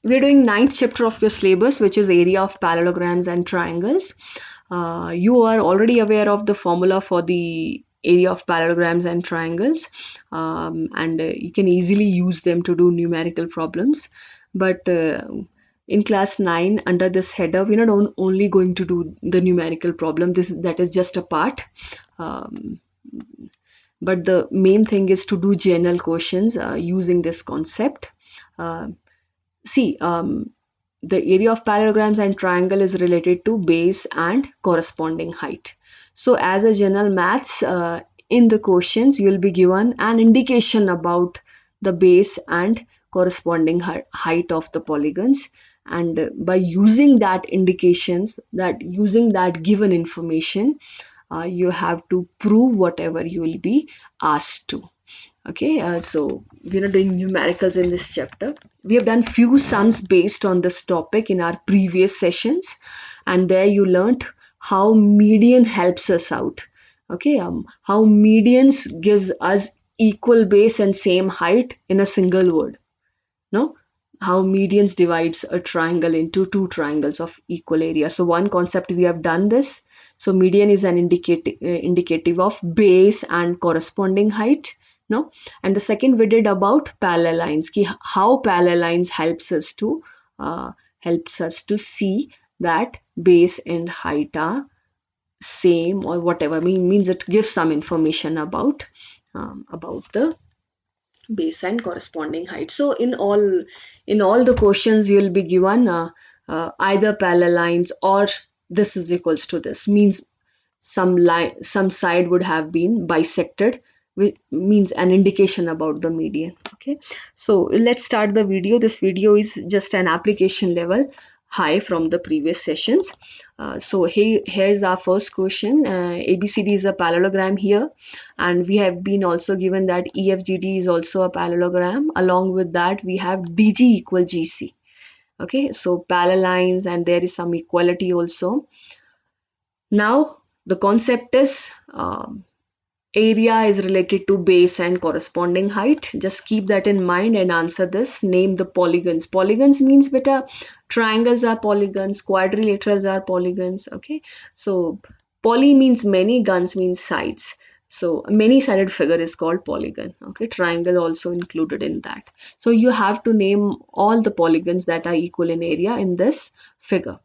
we're doing ninth chapter of your syllabus, which is area of parallelograms and triangles. You are already aware of the formula for the area of parallelograms and triangles, and you can easily use them to do numerical problems. But in class 9, under this header, we're not only going to do the numerical problem. That is just a part. Um, but the main thing is to do general questions using this concept. Uh, See, the area of parallelograms and triangle is related to base and corresponding height. So, as a general maths, in the questions, you will be given an indication about the base and corresponding height of the polygons. And by using that indications, that using that given information, you have to prove whatever you will be asked to. Okay, so we're not doing numericals in this chapter. We have done few sums based on this topic in our previous sessions, and there you learnt how median helps us out. Okay, how medians gives us equal base and same height in a single word. No, how medians divides a triangle into two triangles of equal area. So one concept we have done this. So median is an indicative of base and corresponding height. No, and the second we did about parallel lines. How parallel lines helps us to see that base and height are same or whatever. Means it gives some information about the base and corresponding height. So in all the questions you'll be given either parallel lines or this is equals to this, means some side would have been bisected, which means an indication about the median. Okay, so let's start the video. This video is just an application level high from the previous sessions. So here's our first question. ABCD is a parallelogram here, and we have been also given that EFGD is also a parallelogram. Along with that, we have DG equal GC. Okay, so parallel lines, and there is some equality also. Now the concept is area is related to base and corresponding height. Just keep that in mind and answer this. Name the polygons. Polygons means beta triangles are polygons, quadrilaterals are polygons. Okay, so poly means many, guns means sides. So many sided figure is called polygon. Okay, triangle also included in that. So you have to name all the polygons that are equal in area in this figure.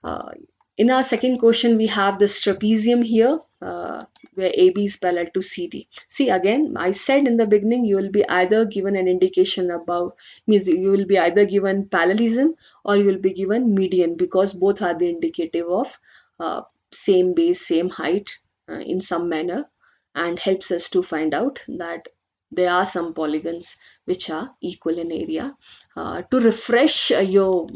uh, in our second question, we have this trapezium here, where AB is parallel to CD. See, again, I said in the beginning, you will be either given an indication about, means you will be either given parallelism or you will be given median, because both are the indicative of uh, same base, same height in some manner, and helps us to find out that there are some polygons which are equal in area. To refresh your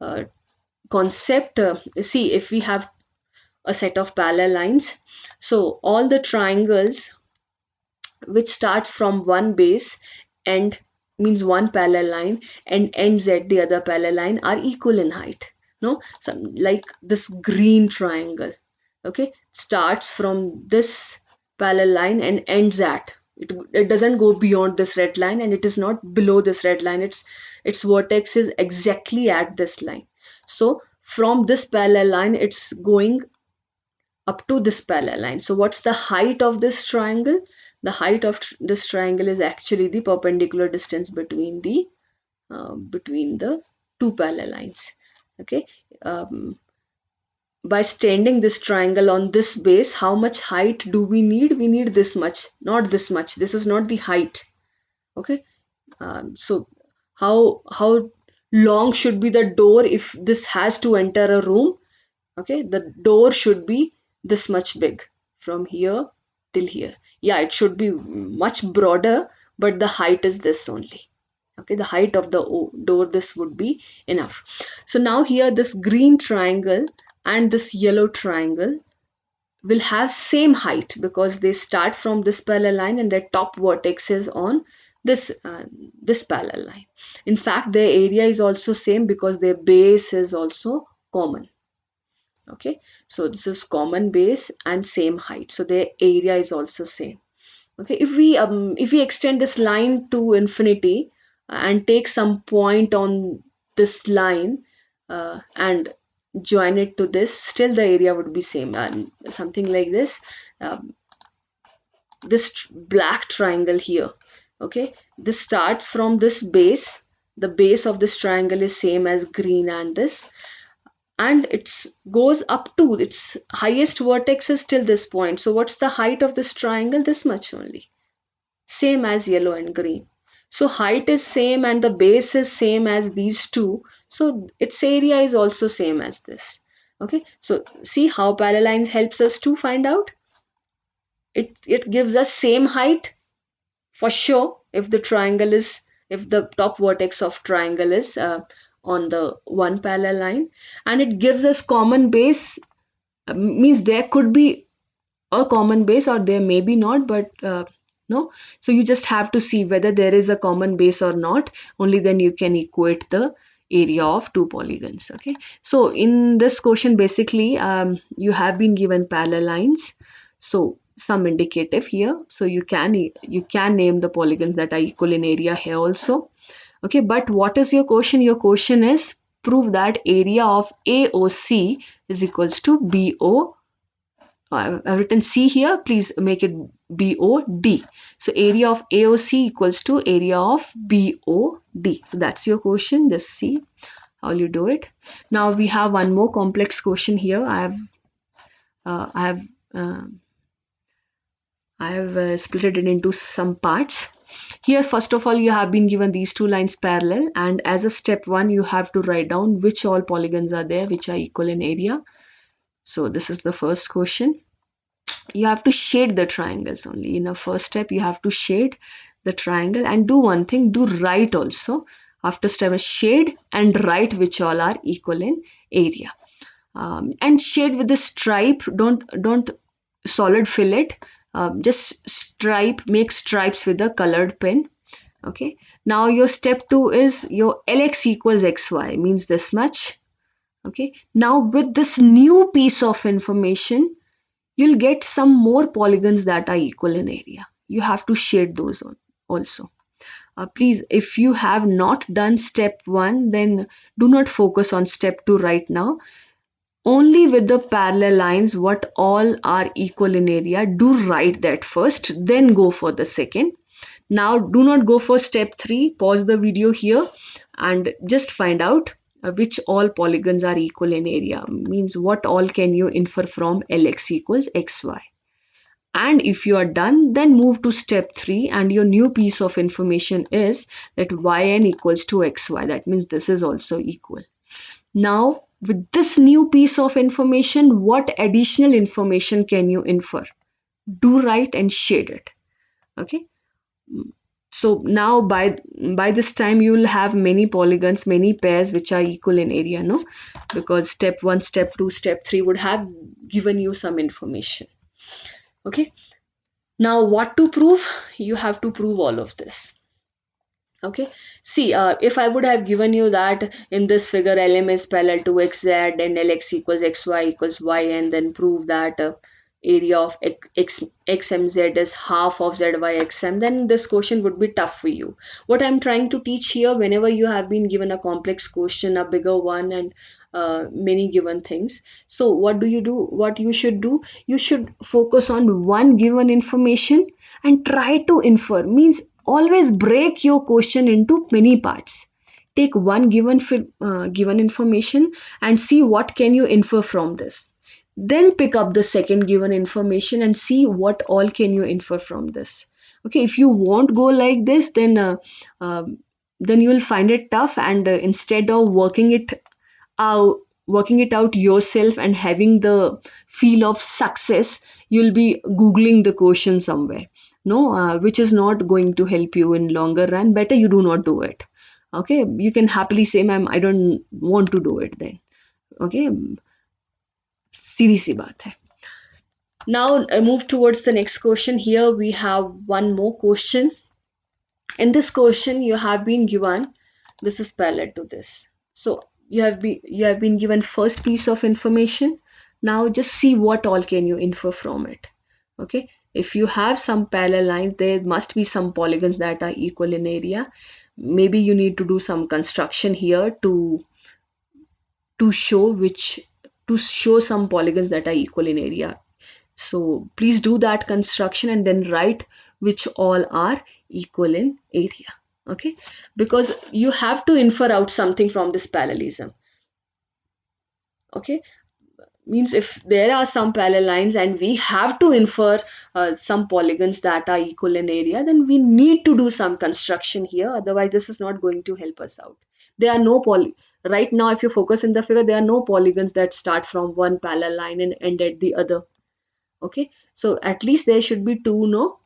uh, concept, see, if we have a set of parallel lines, so all the triangles which starts from one base and means one parallel line and ends at the other parallel line are equal in height. No, some like this green triangle, okay, starts from this parallel line and ends at it doesn't go beyond this red line, and it is not below this red line. Its vertex is exactly at this line. So from this parallel line it's going up to this parallel line. So what's the height of this triangle? The height of this triangle is actually the perpendicular distance between the two parallel lines. Okay, by standing this triangle on this base, how much height do we need? We need this much, not this much. This is not the height. Okay, so how long should be the door if this has to enter a room? Okay, the door should be this much big from here till here. Yeah, it should be much broader, but the height is this only. Okay, the height of the door, this would be enough. So now here this green triangle and this yellow triangle will have same height because they start from this parallel line and their top vertex is on this parallel line. In fact, their area is also same because their base is also common. Okay, so this is common base and same height, so their area is also same. Okay, if we extend this line to infinity and take some point on this line and join it to this, still the area would be same. And something like this, um, this black triangle here. Okay, this starts from this base. The base of this triangle is same as green and this, and it's goes up to its highest vertex is till this point. So what's the height of this triangle? This much only, same as yellow and green. So height is same and the base is same as these two, so its area is also same as this. Okay, so see how parallel lines helps us to find out. It gives us same height for sure if the triangle is, if the top vertex of triangle is on the one parallel line, and it gives us common base, means there could be a common base or there may be not, but no, so you just have to see whether there is a common base or not, only then you can equate the area of two polygons. Okay, so in this question basically you have been given parallel lines, so some indicative here, so you can name the polygons that are equal in area here also. Okay, but what is your question? Your question is prove that area of AOC is equals to BO. I've written C here, please make it BOD. So area of AOC equals to area of BOD. So that's your question. Just see how you do it. Now we have one more complex question here. Uh, I have uh, split it into some parts. Here, first of all, you have been given these two lines parallel, and as a step one, you have to write down which all polygons are there which are equal in area. So this is the first question. You have to shade the triangles only. In a first step, you have to shade the triangle, and do one thing, do write also. After step shade and write which all are equal in area. And shade with the stripe, don't solid fill it, just stripe, make stripes with a colored pen. Okay, now your step 2 is your Lx equals xy, means this much. Okay, now with this new piece of information, you'll get some more polygons that are equal in area. You have to shade those on also. Please, if you have not done step 1, then do not focus on step 2 right now. Only with the parallel lines, what all are equal in area, do write that first, then go for the second. Now, do not go for step 3. Pause the video here and just find out which all polygons are equal in area, means what all can you infer from Lx equals xy. And if you are done, then move to step 3, and your new piece of information is that yn equals to xy. That means this is also equal. Now, with this new piece of information, what additional information can you infer? Do write and shade it. Okay. So now by this time you will have many polygons, many pairs which are equal in area, no? Because step 1, step 2, step 3 would have given you some information. Okay. Now what to prove? You have to prove all of this. Okay, see, if I would have given you that in this figure LM is parallel to XZ and LX equals XY equals YN, then prove that area of XMZ is half of ZYXM, then this question would be tough for you. What I'm trying to teach here, whenever you have been given a complex question, a bigger one, and many given things, so what do? What you should do? You should focus on one given information and try to infer, means always break your question into many parts. Take one given information and see what can you infer from this, then pick up the second given information and see what all can you infer from this. Okay, if you won't go like this, then you will find it tough, and instead of out working it out yourself and having the feel of success, you'll be googling the question somewhere, no, which is not going to help you in longer run. Better you do not do it. Okay, you can happily say, ma'am, I don't want to do it then. Okay, सीधी सी बात है. Now move towards the next question. Here we have one more question. In this question you have been given, this is parallel to this, so you have been given first piece of information. Now just see what all can you infer from it. Okay, if you have some parallel lines, there must be some polygons that are equal in area. maybe you need to do some construction here to show which to show some polygons that are equal in area. So please do that construction and then write which all are equal in area. Okay, because you have to infer out something from this parallelism. Okay, means if there are some parallel lines and we have to infer some polygons that are equal in area, then we need to do some construction here, otherwise this is not going to help us out. There are no poly Right now, if you focus in the figure, there are no polygons that start from one parallel line and end at the other. Okay, so at least there should be two, no?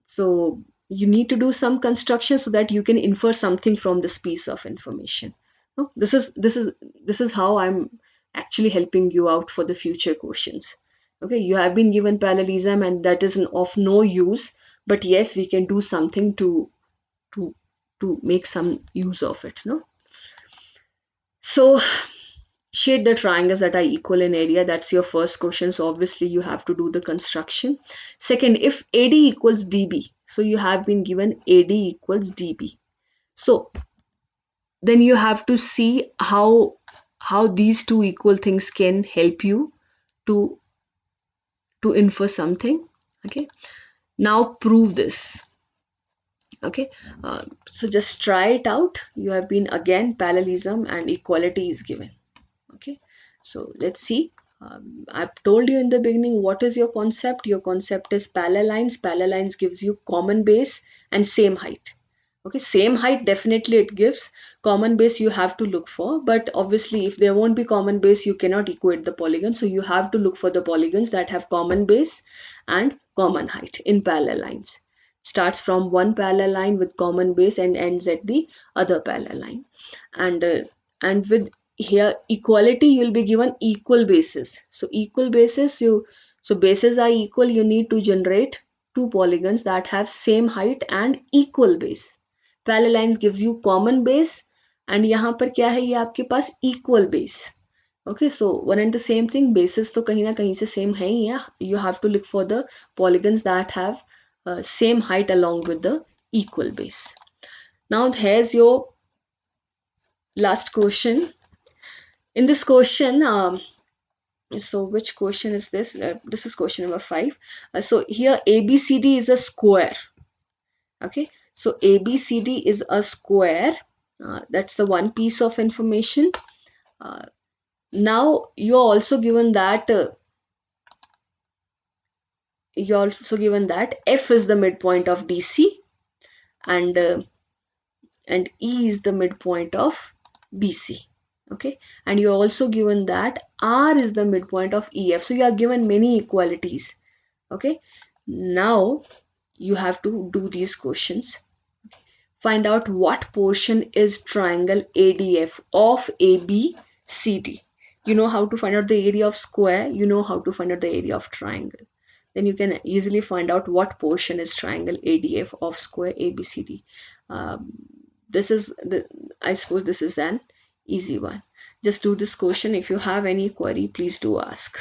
So you need to do some construction so that you can infer something from this piece of information. No? This is how I'm actually helping you out for the future questions. Okay, you have been given parallelism and that is of no use, but yes, we can do something to to make some use of it. No, so shade the triangles that are equal in area. That's your first question, so obviously you have to do the construction. Second, if AD equals DB, so you have been given AD equals DB, so then you have to see how these two equal things can help you to infer something. Okay, now prove this. Okay, so just try it out. You have been again parallelism and equality is given. Okay, so let's see. I've told you in the beginning what is your concept. Your concept is parallel lines. Parallel lines gives you common base and same height. Okay, same height definitely it gives. Common base you have to look for, but obviously if there won't be common base, you cannot equate the polygon. So you have to look for the polygons that have common base and common height in parallel lines. Starts from one parallel line with common base and ends at the other parallel line. And with here equality, you'll be given equal bases. So equal bases, so bases are equal, you need to generate two polygons that have same height and equal base. Parallel lines gives you common base and यहाँ पर क्या है, ये आपके पास equal base. Okay, so one and the same thing, bases तो कहीं ना कहीं से same है ही है. You have to look for the polygons that have same height along with the equal base. Now here's your last question. In this question, so which question is this? This is question number 5. So here ABCD is a square. Okay, so ABCD is a square. That's the one piece of information. Uh, Now you're also given that F is the midpoint of DC and E is the midpoint of BC. Okay, and you're also given that R is the midpoint of EF. So you are given many equalities. Okay, now you have to do these questions. Find out what portion is triangle ADF of ABCD. You know how to find out the area of square, you know how to find out the area of triangle. Then you can easily find out what portion is triangle ADF of square ABCD. Um, this is the, I suppose this is an easy one. Just do this question. If you have any query, please do ask.